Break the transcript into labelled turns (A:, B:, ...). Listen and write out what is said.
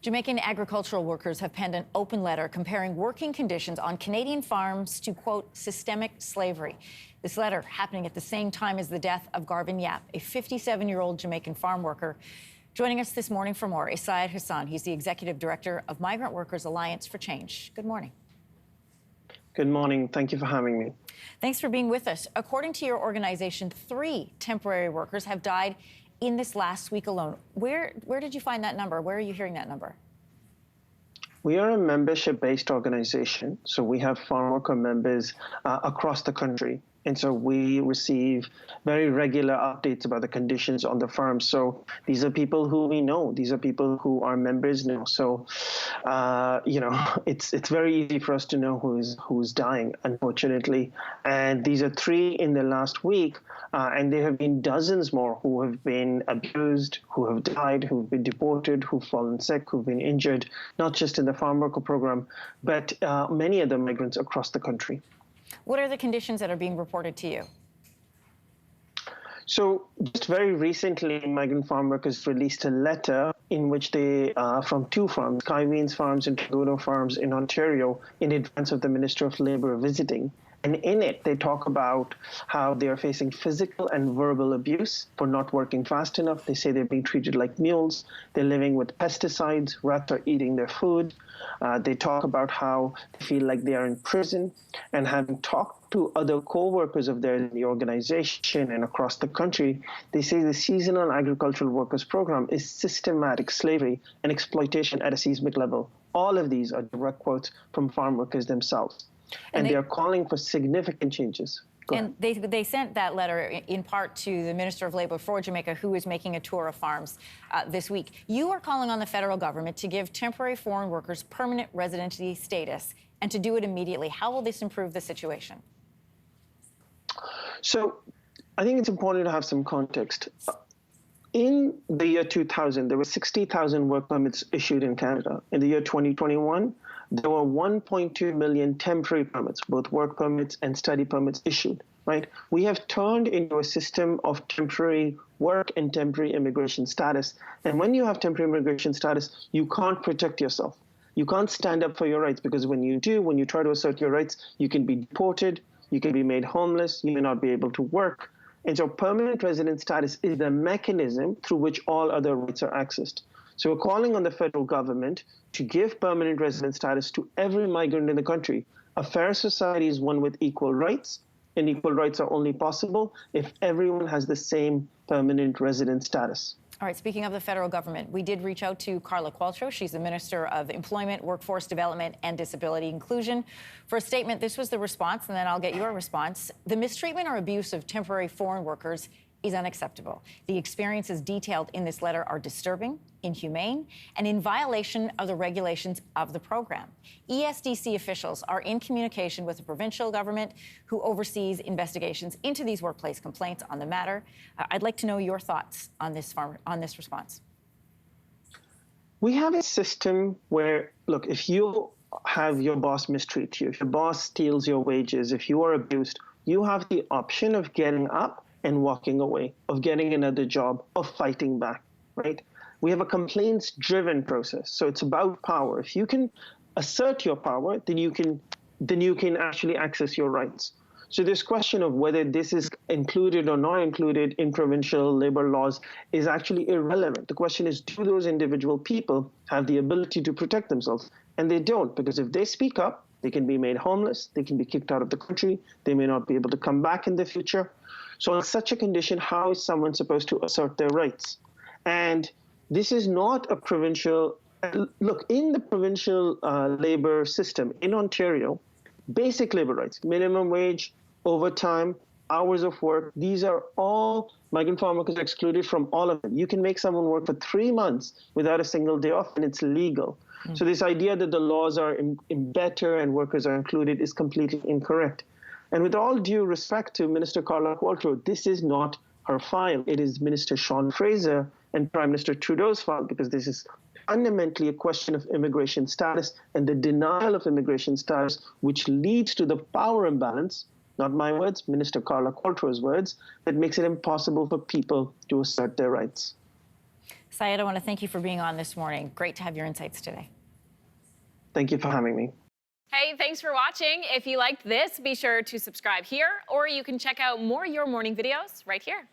A: Jamaican agricultural workers have penned an open letter comparing working conditions on Canadian farms to, quote, systemic slavery. This letter happening at the same time as the death of Garvin Yap, a 57-year-old Jamaican farm worker. Joining us this morning for more is Syed Hassan. He's the executive director of Migrant Workers Alliance for Change. Good morning.
B: Good morning. Thank you for having me.
A: Thanks for being with us. According to your organization, 3 temporary workers have died in this last week alone. Where did you find that number? Where are you hearing that number?
B: We are a membership-based organization, so we have farm worker members across the country. And so we receive very regular updates about the conditions on the farm. So these are people who we know. These are people who are members now. So, it's very easy for us to know who's dying, unfortunately. And these are 3 in the last week. And there have been dozens more who have been abused, who have died, who've been deported, who've fallen sick, who've been injured, not just in the farm worker program, but many other migrants across the country.
A: What are the conditions that are being reported to you?
B: So just very recently, migrant farm workers released a letter in which they, from 2 farms, Kaiween's Farms and Togodo Farms in Ontario, in advance of the Minister of Labour visiting. And in it, they talk about how they are facing physical and verbal abuse for not working fast enough. They say they're being treated like mules. They're living with pesticides. Rats are eating their food. They talk about how they feel like they are in prison. And having talked to other co-workers of theirs in the organization and across the country, they say the seasonal agricultural workers program is systematic slavery and exploitation at a seismic level. All of these are direct quotes from farm workers themselves. And they are calling for significant changes.
A: And they sent that letter in part to the Minister of Labour for Jamaica, who is making a tour of farms this week. You are calling on the federal government to give temporary foreign workers permanent residency status and to do it immediately. How will this improve the situation?
B: So I think it's important to have some context. In the year 2000, there were 60,000 work permits issued in Canada. In the year 2021, there were 1.2 million temporary permits, both work permits and study permits issued, right? We have turned into a system of temporary work and temporary immigration status. And when you have temporary immigration status, you can't protect yourself. You can't stand up for your rights, because when you try to assert your rights, you can be deported, you can be made homeless, you may not be able to work. And so permanent resident status is the mechanism through which all other rights are accessed. So we're calling on the federal government to give permanent resident status to every migrant in the country. A fair society is one with equal rights, and equal rights are only possible if everyone has the same permanent resident status.
A: All right, speaking of the federal government, we did reach out to Carla Qualtrough. She's the Minister of Employment, Workforce Development and Disability Inclusion. For a statement, this was the response, and then I'll get your response. The mistreatment or abuse of temporary foreign workers is unacceptable. The experiences detailed in this letter are disturbing, inhumane, and in violation of the regulations of the program. ESDC officials are in communication with the provincial government, who oversees investigations into these workplace complaints on the matter. I'd like to know your thoughts on this response.
B: We have a system where, look, if you have your boss mistreat you, if your boss steals your wages, if you are abused, you have the option of getting up and walking away, of getting another job, of fighting back, right? We have a complaints-driven process, so it's about power. If you can assert your power, then you can actually access your rights. So this question of whether this is included or not included in provincial labor laws is actually irrelevant. The question is, do those individual people have the ability to protect themselves? And they don't, because if they speak up, they can be made homeless, they can be kicked out of the country, they may not be able to come back in the future. So in such a condition, how is someone supposed to assert their rights? And this is not a provincial, look, in the provincial labor system in Ontario, basic labor rights, minimum wage, overtime, hours of work, these are all migrant farm workers excluded from all of them. You can make someone work for 3 months without a single day off, and it's legal. So this idea that the laws are better and workers are included is completely incorrect. And with all due respect to Minister Carla Qualtrough, this is not her file. It is Minister Sean Fraser and Prime Minister Trudeau's file, because this is fundamentally a question of immigration status and the denial of immigration status, which leads to the power imbalance, not my words, Minister Carla Qualtrough's words, that makes it impossible for people to assert their rights.
A: Syed, I want to thank you for being on this morning. Great to have your insights today.
B: Thank you for having me.
C: Hey, thanks for watching. If you liked this, be sure to subscribe here, or you can check out more Your Morning videos right here.